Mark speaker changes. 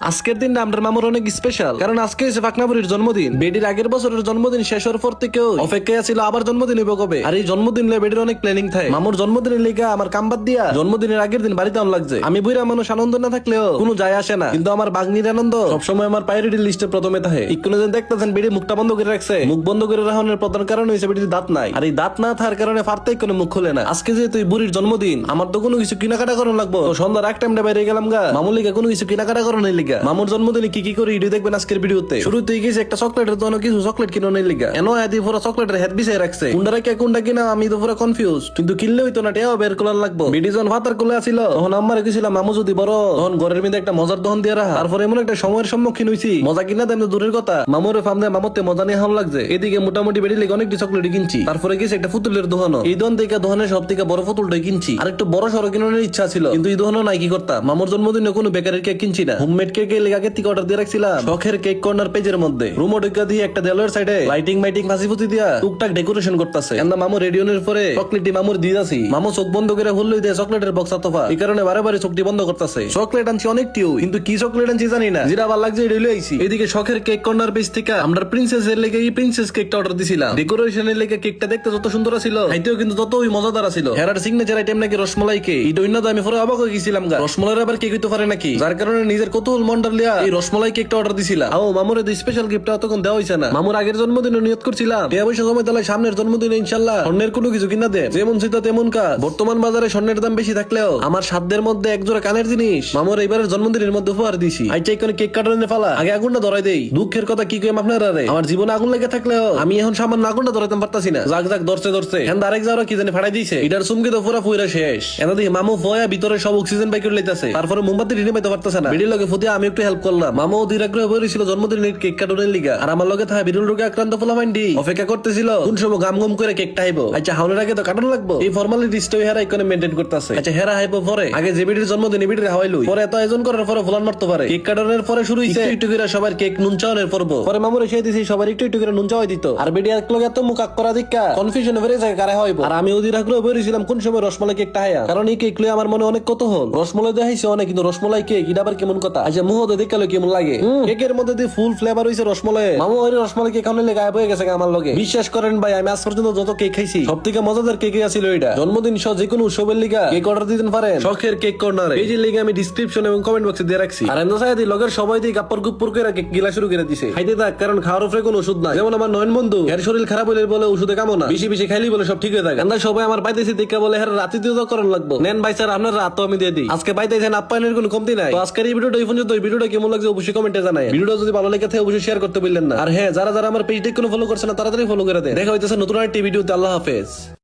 Speaker 1: আজকের দিনটা আমার মামুর অনেক স্পেশাল, কারণ আজকে হচ্ছে ফাকনাবুড়ির জন্মদিন। বেডির আগের বছরের জন্মদিন শেষ হওয়ার পর থেকেও অপেক্ষায় ছিল আবার জন্মদিন হইব কবে। আর এই জন্মদিন নিয়ে বেডির অনেক প্ল্যানিং থাকে। মামুর জন্মদিনের লিগা আমার কামবাদ দিয়া জন্মদিনের আগের দিন বাড়িতে আম লাগছে। আমি বুইরা মানুষ আনন্দ না থাকলেও কোনো যায় আসে না, কিন্তু আমার বাগনির আনন্দ সবসময় আমার প্রায়োরিটি লিস্টে প্রথমে থাকে। ইকুনে যেন দেখতেছেন বেডি মুখটা বন্ধ করে রাখছে। মুখ বন্ধ করে রাখানোর প্রধান কারণ হয়েছে বেডির দাঁত নাই, আর এই দাঁত না থাকার কারণে ফারতেই কোনো মুখ খুলে না। আজকে যেহেতু এই বুড়ির জন্মদিন, আমার তো কোনো কিছু কেনাকাটা করানো লাগবো। তো সন্ধ্যার এক টাইমটা বাইরে গেলাম গা মামুর লিগা কোনো কিছু কেনাকাটা করানোর লিগা। মামুর জন্মদিনে কি কি করে ভিডিও দেখবেন আজকের ভিডিওতে। শুরুতেই গেছে একটা চকলেটের দোকানে কিছু চকলেট কিনোর লিগা। এনো আদি পুরো চকলেটের হেড বিছাই রাখছে। কোনটা কে কোনটা কিনা আমি তো পুরো কনফিউজ, কিন্তু কিনলে হইতো না, টেও বের করার লাগবো। বিডিজন ফাতার কোলে আছিল তখন আমার গেছিলাম মামু যদি বড় তখন ঘরের মধ্যে একটা মজার দহন দিয়ে রাখা। তারপর এমন একটা সময়ের সম্মুখীন হইছি, মজা কিনা তেমনি দূরের কথা, মামুরে ফামদে মামতে মজা নিয়ে হাম লাগছে। এদিকে মোটামুটি বেড়ি লেগে অনেকটি চকলেট কিনছি। তারপরে গেছে একটা পুতুলের দোকানও। এই দোকান থেকে দোকানের সব থেকে বড় পুতুলটাই কিনছি। আর একটু বড় সড়ো কিনার ইচ্ছা ছিল, কিন্তু এই দোকানও নাই। কি করতাম, মামুর জন্মদিনে কোনো বেকারের কেক কিনছি না, হোমমেড কেক লেগে আগের থেকে অর্ডার দিয়ে রাখছিলাম শখের কেক কর্নার পেজের মধ্যে। রুমো ঢুকা দিয়ে একটা দেওয়ালের সাইডে লাইটিং মাইটিং ফাঁসি ফুটি দিয়া টুকটাক ডেকোরেশন করতেছে। এন্দা মামু রেডিওনের পরে চকলেটটি মামুর দিয়ে আসি। মামু চোখ বন্ধ করে হুল্লই দেয় চকলেটের বক্স তোফা। এই কারণে বারে বারে চোখটি বন্ধ করতেছে। চকলেট আনছি অনেকটিও, কিন্তু কি চকলেট আনছি জানি না। যেটা ভালো লাগছে এটা আইছি। এদিকে শখের কেক কর্নার পেজ থেকে আমরা প্রিন্সেস এর লেগে এই প্রিন্সেস কেকটা অর্ডার দিছিলাম। ডেকোরেশনের লেগে কেকটা দেখতে যত সুন্দর ছিল, খাইতেও কিন্তু ততই মজাদার ছিল। হেরার সিগনেচার আইটেম নাকি রসমলাই কেক। এই দৈন্য আমি পরে অবাক হয়ে গেছিলাম গা, রসমলাইয়ের আবার কেক হইতে পারে নাকি। যার কারণে নিজের কৌতূহল মন্ডল লিয়া এই রসমলাই কেকটা অর্ডার দিছিলাম। ও মামুর এই স্পেশাল গিফটটা তখন দেওয়া হইছে না। মামুর আগের জন্মদিনে নিয়ত করছিলাম এই অবশ্য সময় তাহলে সামনের জন্মদিনে ইনশাল্লাহ স্বর্ণের কোনো কিছু কিনা দে, যেমন সেটা তেমন কাজ। বর্তমান বাজারে স্বর্ণের দাম বেশি থাকলেও আমার সাধ্যের মধ্যে একজোড়া কানের জিনিস মামুর এইবারের জন্মদিনের মধ্যে উপহার দিছি। আইচা কোনো কেক কাটানোর ফালা আগে আগুনটা ধরাই দেই। দুঃখের কথা কি কইম আপনারা, আমার জীবনে আগুন লেগে থাকলেও আমি এখন সামান্য আগুনটা ধরাইতে পারতাছি না। যাক যাক ধরছে ধরছে এখন আরেক যাওয়ার কি জানি ফাড়াই দিছে। এটার চুমকি তো পুরা পুরা শেষ। এনা দিয়ে মামু ফয়া ভিতরে সব অক্সিজেন বাইক করে লইতাছে। তারপরে মোমবাতি রিনে পাইতে পারতাছে না। ভিডিও লগে ফুটিয়ে আমি একটু হেল্প করলাম। মামু দীর্ঘাগ্রহ বলেছিল জন্মদিনের কেক কাটানোর লিগা। আর আমার লগে থাকা বিরল রোগে আক্রান্ত ফলাফাইন্ডি অপেক্ষা করতেছিল কোন সময় গাম গম করে কেকটা আইবো। আচ্ছা হাওনের আগে তো কাটানো লাগবো, এই ফর্মালিটিসটা হেরা ইকোনে মেইনটেইন করতেছে। আচ্ছা হেরা হাইবো পরে, আগে যে বিডির জন্মদিন বিডির হাওয়াইলো পরে এত আয়োজন করার পরে ফুলান মারতে পারে। কেক কাটানোর পরে শুরু হইছে একটু করে সবার কেক নুন চাওয়ানোর পর্ব। পরে মামুর এসে দিছি সবার একটু একটু করে নুন চাওয়াই দিত। আর বিডি এক লগে এত মুখ করা দিকা কনফিউশন হয়ে যায় কারে হইবো। আর আমি ওদিন আগ্রহ বেরিয়েছিলাম কোন সময় রসমলাই কেকটা হায়া, কারণ এই কেক লয়ে আমার মনে অনেক কৌতূহল। রসমলাই দেখাইছে অনেক, কিন্তু রসমলাই কেক এটা আবার কেমন কথা। আচ্ছা মুহতে দেখালো কেমন লাগে। কেকের মধ্যে দিয়ে ফুল ফ্লেভার হইছে রসমলাই। মামু ওই রসমলাই কেক খাওয়ানোর লেগে গায়েব হয়ে গেছে আমার লগে। বিশ্বাস করেন ভাই, আমি আজ পর্যন্ত যত কেক খাইছি সব থেকে মজাদার কেক আছিল এটা। জন্মদিন সহ যে কোনো উৎসবের লিগা কেক অর্ডার দিতে পারেন শখের কেক কর্নারে। এই যে লিগা আমি ডিসক্রিপশন এবং কমেন্ট বক্সে দিয়ে রাখছি। আর এমন সাইদি লগের সবাই দিয়ে গাপ্পর গুপ্পর করে কেক গিলা শুরু করে দিছে। খাইতে থাক, কারণ খাওয়ার উপরে কোনো ওষুধ নাই। যেমন আমার নয়ন বন্ধু, এর শরীর খারাপ হইলে বলে ওষুধে কামো না, বেশি বেশি খাইলেই বলে সব ঠিক হয়ে থাকে। আমরা সবাই আমার পাইতেছি দেখা বলে হ্যাঁ রাতে দিয়ে তো করার লাগবো। নেন ভাই স্যার আপনার রাত তো আমি দিয়ে দিই। আজকে পাইতেছেন আপ্যায়নের কোনো কমতি নাই। তো আজকের এই ভিডিওটা এই পর্যন্ত। এই ভিডিওটা কেমন লাগছে অবশ্যই কমেন্টে জানাই। ভিডিওটা যদি ভালো লেগে থাকে অবশ্যই শেয়ার করতে বললেন না। আর হ্যাঁ যারা যারা আমার পেজটা কোনো ফলো করছে না তাড়াতাড়ি ফলো করে দেন। দেখা হইতেছে নতুন একটা ভিডিওতে। আল্লাহ হাফেজ।